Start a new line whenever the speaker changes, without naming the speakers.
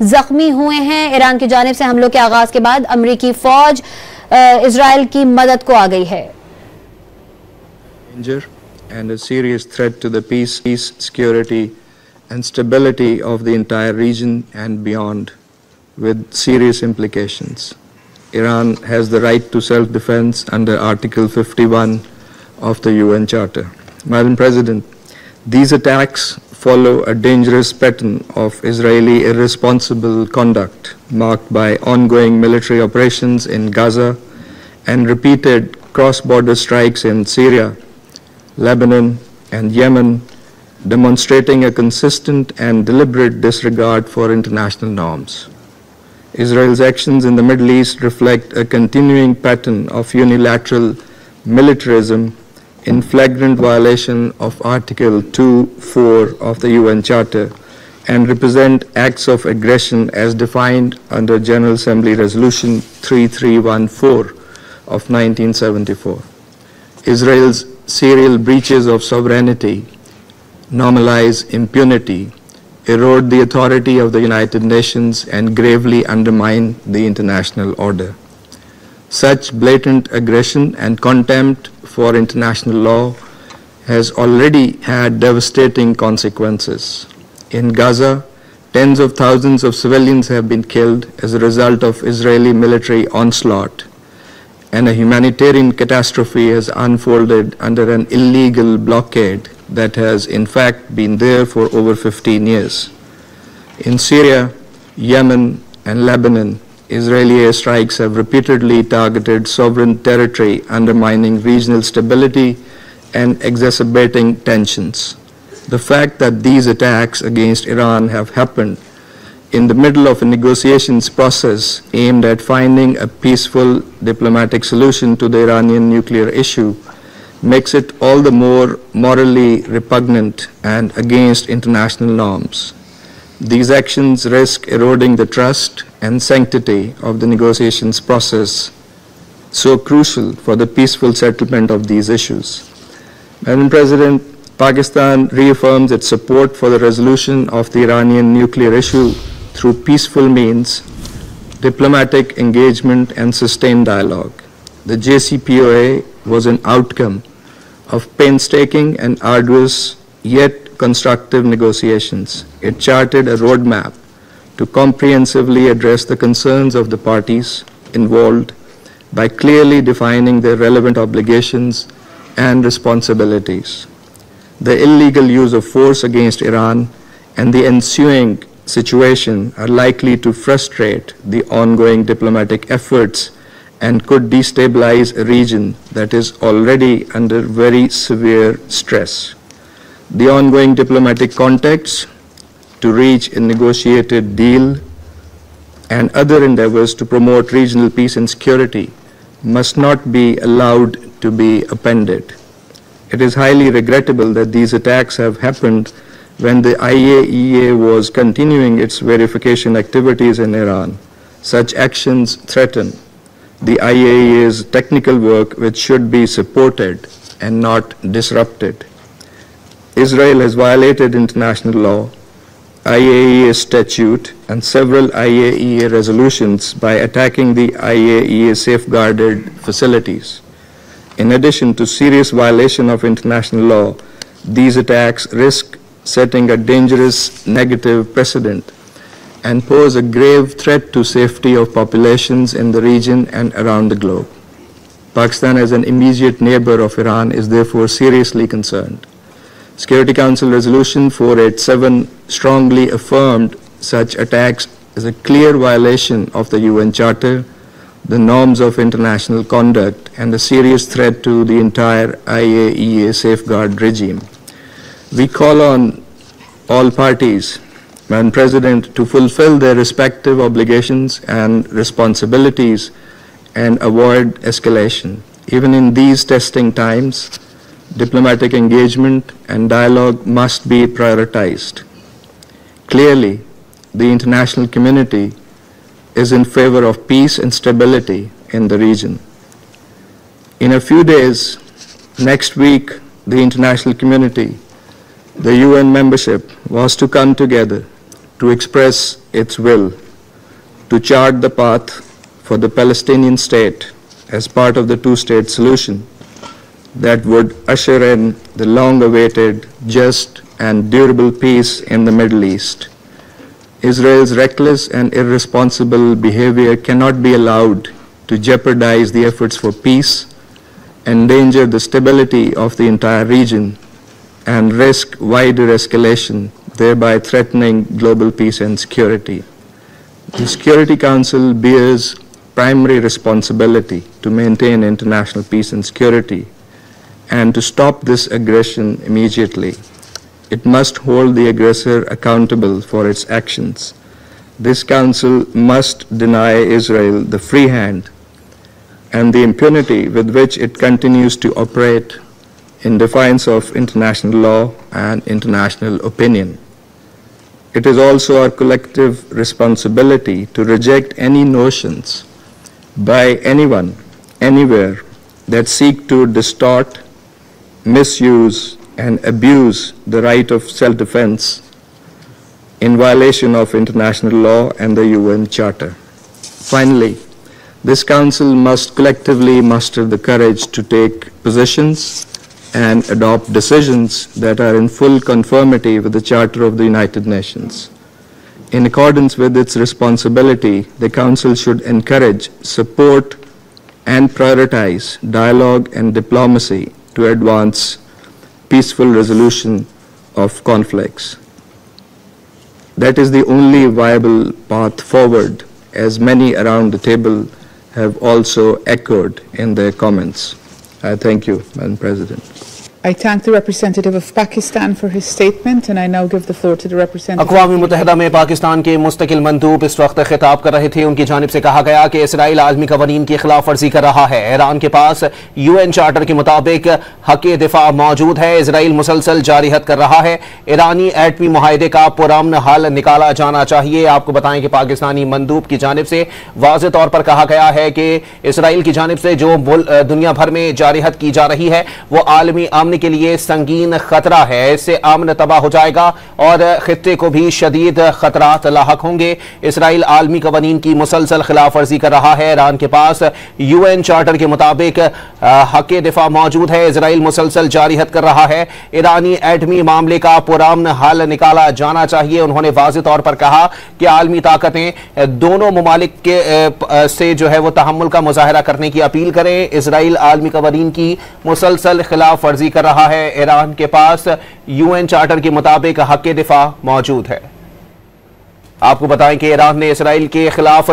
जख्मी हुए हैं। ईरान की जानिब से हमलों के आगाज के बाद अमरीकी फौज इजराइल की मदद को आ गई है।
And a serious threat to the peace, security and stability of the entire region and beyond, with serious implications. Iran has the right to self-defense under Article 51 of the UN Charter. Madam President, these attacks follow a dangerous pattern of Israeli irresponsible conduct marked by ongoing military operations in Gaza and repeated cross-border strikes in Syria, Lebanon and Yemen, demonstrating a consistent and deliberate disregard for international norms. Israel's actions in the Middle East reflect a continuing pattern of unilateral militarism in flagrant violation of Article 2(4) of the UN Charter and represent acts of aggression as defined under General Assembly Resolution 3314 of 1974. Israel's serial breaches of sovereignty normalize impunity, erode the authority of the United Nations, and gravely undermine the international order. Such blatant aggression and contempt for international law has already had devastating consequences. In Gaza, tens of thousands of civilians have been killed as a result of Israeli military onslaught, and a humanitarian catastrophe has unfolded under an illegal blockade that has in fact been there for over 15 years. In Syria, Yemen, and Lebanon, Israeli airstrikes have repeatedly targeted sovereign territory, undermining regional stability and exacerbating tensions. The fact that these attacks against Iran have happened in the middle of a negotiations process aimed at finding a peaceful diplomatic solution to the Iranian nuclear issue makes it all the more morally repugnant and against international norms. These actions risk eroding the trust and sanctity of the negotiations process, so crucial for the peaceful settlement of these issues. Madam President, Pakistan reaffirms its support for the resolution of the Iranian nuclear issue through peaceful means, diplomatic engagement, and sustained dialogue. The JCPOA was an outcome of painstaking and arduous yet constructive negotiations. It charted a roadmap to comprehensively address the concerns of the parties involved by clearly defining their relevant obligations and responsibilities. The illegal use of force against Iran and the ensuing situation are likely to frustrate the ongoing diplomatic efforts and could destabilize a region that is already under very severe stress. The ongoing diplomatic contacts to reach a negotiated deal and other endeavors to promote regional peace and security must not be allowed to be appended. It is highly regrettable that these attacks have happened when the IAEA was continuing its verification activities in Iran. Such actions threaten the IAEA's technical work, which should be supported and not disrupted. Israel has violated international law, IAEA statute, and several IAEA resolutions by attacking the IAEA safeguarded facilities. In addition to serious violation of international law, these attacks risk setting a dangerous negative precedent and pose a grave threat to safety of populations in the region and around the globe. Pakistan, as an immediate neighbor of Iran, is therefore seriously concerned. Security Council Resolution 487 strongly affirmed such attacks as a clear violation of the UN Charter, the norms of international conduct, and a serious threat to the entire IAEA safeguard regime. We call on all parties, Madam President, to fulfill their respective obligations and responsibilities and avoid escalation. Even in these testing times, diplomatic engagement and dialogue must be prioritized. Clearly, the international community is in favor of peace and stability in the region. In a few days, next week, the international community, the UN membership, was to come together to express its will to chart the path for the Palestinian state as part of the two-state solution that would usher in the long-awaited, just and durable peace in the Middle East. Israel's reckless and irresponsible behavior cannot be allowed to jeopardize the efforts for peace, endanger the stability of the entire region, and risk wider escalation, thereby threatening global peace and security. The Security Council bears primary responsibility to maintain international peace and security and to stop this aggression immediately. It must hold the aggressor accountable for its actions. This council must deny Israel the free hand and the impunity with which it continues to operate in defiance of international law and international opinion. It is also our collective responsibility to reject any notions by anyone, anywhere, that seek to distort, misuse, and abuse the right of self-defense in violation of international law and the UN Charter. Finally, this Council must collectively muster the courage to take positions and adopt decisions that are in full conformity with the Charter of the United Nations. In accordance with its responsibility, the Council should encourage, support, and prioritize dialogue and diplomacy to advance peaceful resolution of conflicts. That is the only viable path forward, as many around the table have also echoed in their comments. I thank you, Madam President.
I thank the representative of Pakistan for his statement and I now give the floor to the representative.
अक़वाम मुत्तहिदा में पाकिस्तान के मुस्तकिल मंदूब इस वक्त खिताब कर रहे थे। उनकी जानिब से कहा गया कि इसराइल आलमी कवानीन की खिलाफ वर्जी कर रहा है। ईरान के पास UN चार्टर के मुताबिक हक़ दिफा मौजूद है। इसराइल मुसलसल जारी हद कर रहा है। ईरानी एटमी मुआहदे का पुरअमन हल निकाला जाना चाहिए। आपको बताएं कि पाकिस्तानी मंदूब की जानिब से वाज़ेह तौर पर कहा गया है कि इसराइल की जानिब से जो दुनिया भर में जारी हद की जा रही है वो आलमी अमन के लिए संगीन खतरा है। इससे अमन तबाह हो जाएगा और खित्ते को भी शदीद खतरात लाहक होंगे। इसराइल आलमी कवानीन की मुसलसल खिलाफ वर्जी कर रहा है। ईरान के पास UN चार्टर के मुताबिक हक़ दिफा मौजूद है। इसराइल मुसलसल जारी हद कर रहा है। ईरानी एटमी मामले का पुरअमन हल निकाला जाना चाहिए। उन्होंने वाज़ेह तौर पर कहा कि आलमी ताकतें दोनों ममालिक के से जो है वो तहम्मुल का मुजाहरा करने की अपील करें। इसराइल आलमी कवानीन की मुसलसल खिलाफ वर्जी कर रहा है। ईरान के पास UN चार्टर के मुताबिक हक़ दिफा मौजूद है। आपको बताएं कि ईरान ने इसराइल के खिलाफ